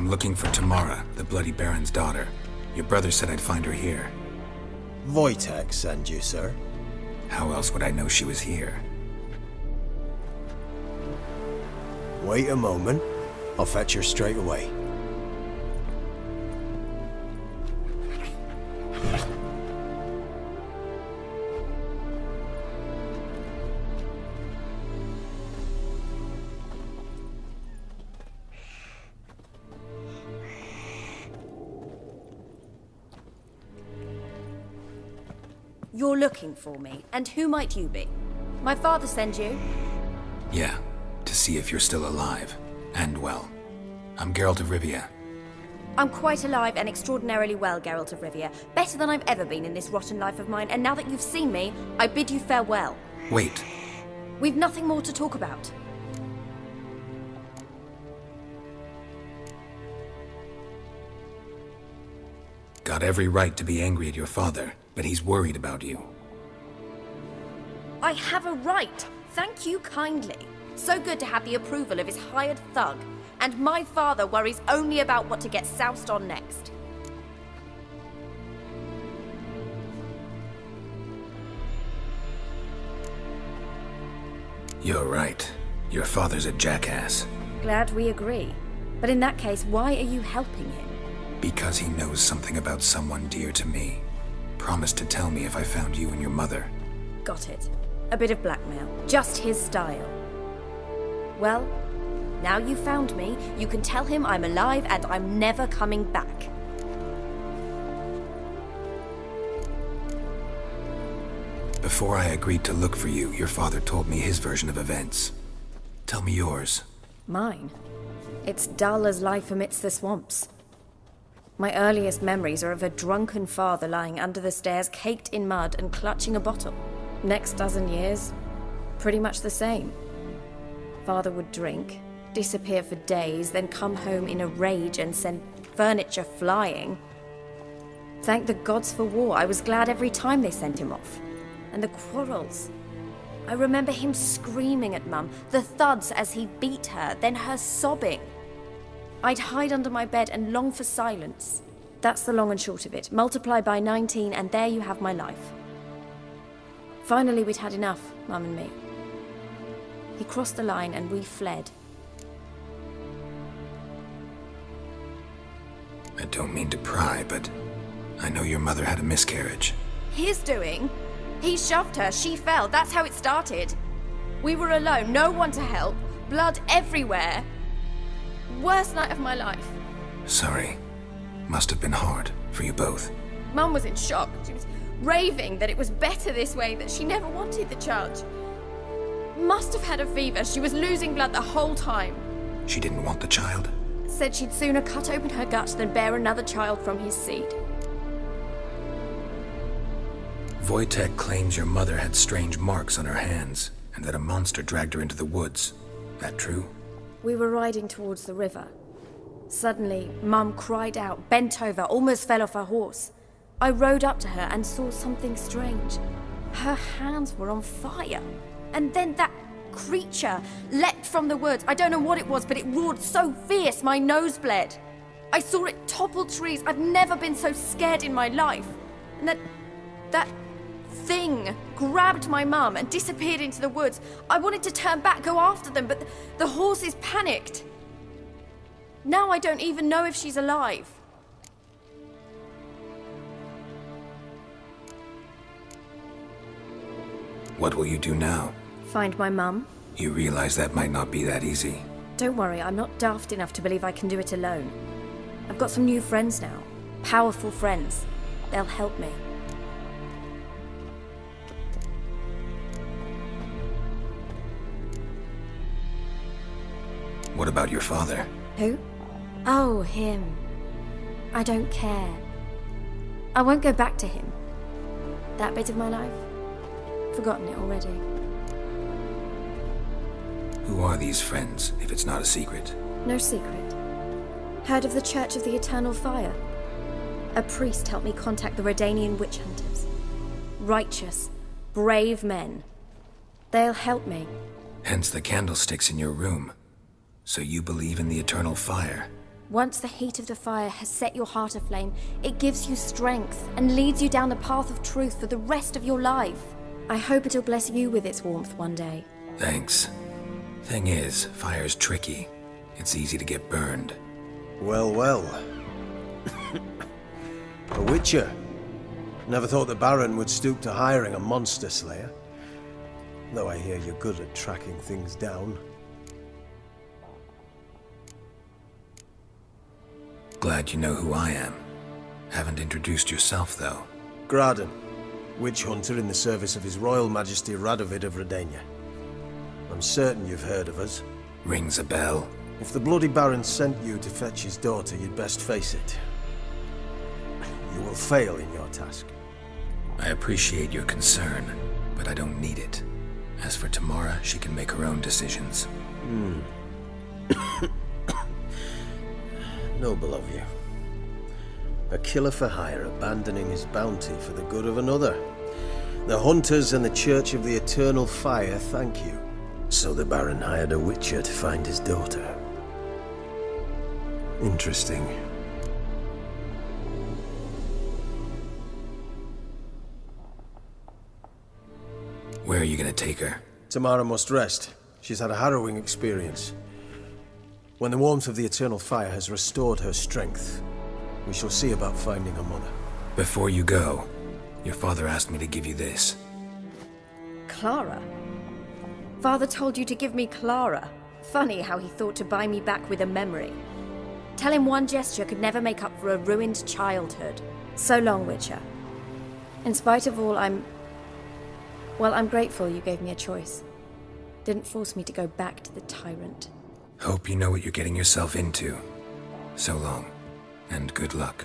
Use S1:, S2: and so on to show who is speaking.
S1: I'm looking for Tamara, the Bloody Baron's daughter. Your brother said I'd find her here.
S2: Wojtek send you, sir.
S1: How else would I know she was here?
S2: Wait a moment. I'll fetch her straight away.
S3: You're looking for me, and who might you be? My father sent you?
S1: Yeah, to see if you're still alive. And well. I'm Geralt of Rivia.
S3: I'm quite alive and extraordinarily well, Geralt of Rivia. Better than I've ever been in this rotten life of mine, and now that you've seen me, I bid you farewell.
S1: Wait.
S3: We've nothing more to talk about.
S1: Got every right to be angry at your father, but he's worried about you.
S3: I have a right. Thank you kindly. So good to have the approval of his hired thug. And my father worries only about what to get soused on next.
S1: You're right. Your father's a jackass.
S3: Glad we agree. But in that case, why are you helping him?
S1: Because he knows something about someone dear to me. Promised to tell me if I found you and your mother.
S3: Got it. A bit of blackmail. Just his style. Well, now you found me, you can tell him I'm alive and I'm never coming back.
S1: Before I agreed to look for you, your father told me his version of events. Tell me yours.
S3: Mine? It's dull as life amidst the swamps. My earliest memories are of a drunken father lying under the stairs, caked in mud and clutching a bottle. Next dozen years, pretty much the same. Father would drink, disappear for days, then come home in a rage and send furniture flying. Thank the gods for war. I was glad every time they sent him off. And the quarrels. I remember him screaming at Mum, the thuds as he beat her, then her sobbing. I'd hide under my bed and long for silence. That's the long and short of it. Multiply by 19 and there you have my life. Finally, we'd had enough, Mum and me. He crossed the line and we fled.
S1: I don't mean to pry, but I know your mother had a miscarriage.
S3: His doing? He shoved her, she fell, that's how it started. We were alone, no one to help, blood everywhere. Worst night of my life.
S1: Sorry. Must have been hard for you both.
S3: Mum was in shock. She was raving that it was better this way, that she never wanted the child. Must have had a fever. She was losing blood the whole time.
S1: She didn't want the child?
S3: Said she'd sooner cut open her gut than bear another child from his seed.
S1: Wojtek claims your mother had strange marks on her hands, and that a monster dragged her into the woods. That true?
S3: We were riding towards the river. Suddenly, Mum cried out, bent over, almost fell off her horse. I rode up to her and saw something strange. Her hands were on fire. And then that creature leapt from the woods. I don't know what it was, but it roared so fierce my nose bled. I saw it topple trees. I've never been so scared in my life. And that thing grabbed my mum and disappeared into the woods. I wanted to turn back, go after them, but the horses panicked. Now I don't even know if she's alive.
S1: What will you do now?
S3: Find my mum.
S1: You realize that might not be that easy.
S3: Don't worry, I'm not daft enough to believe I can do it alone. I've got some new friends now. Powerful friends. They'll help me.
S1: What about your father?
S3: Who? Oh, him. I don't care. I won't go back to him. That bit of my life? Forgotten it already.
S1: Who are these friends, if it's not a secret?
S3: No secret. Heard of the Church of the Eternal Fire? A priest helped me contact the Redanian witch hunters. Righteous, brave men. They'll help me.
S1: Hence the candlesticks in your room. So you believe in the eternal fire?
S3: Once the heat of the fire has set your heart aflame, it gives you strength and leads you down the path of truth for the rest of your life. I hope it'll bless you with its warmth one day.
S1: Thanks. Thing is, fire's tricky. It's easy to get burned.
S2: Well, well. A witcher. Never thought the Baron would stoop to hiring a monster slayer. Though I hear you're good at tracking things down.
S1: Glad you know who I am. Haven't introduced yourself, though.
S2: Graden, witch hunter in the service of His Royal Majesty Radovid of Redania. I'm certain you've heard of us.
S1: Rings a bell.
S2: If the Bloody Baron sent you to fetch his daughter, you'd best face it. You will fail in your task.
S1: I appreciate your concern, but I don't need it. As for Tamara, she can make her own decisions.
S2: Noble of you. A killer for hire abandoning his bounty for the good of another. The hunters and the Church of the Eternal Fire thank you. So the Baron hired a witcher to find his daughter. Interesting.
S1: Where are you gonna take her?
S2: Tamara must rest. She's had a harrowing experience. When the warmth of the Eternal Fire has restored her strength, we shall see about finding her mother.
S1: Before you go, your father asked me to give you this.
S3: Clara? Father told you to give me Clara. Funny how he thought to buy me back with a memory. Tell him one gesture could never make up for a ruined childhood. So long, Witcher. In spite of all, I'm grateful you gave me a choice. Didn't force me to go back to the tyrant.
S1: Hope you know what you're getting yourself into. So long, and good luck.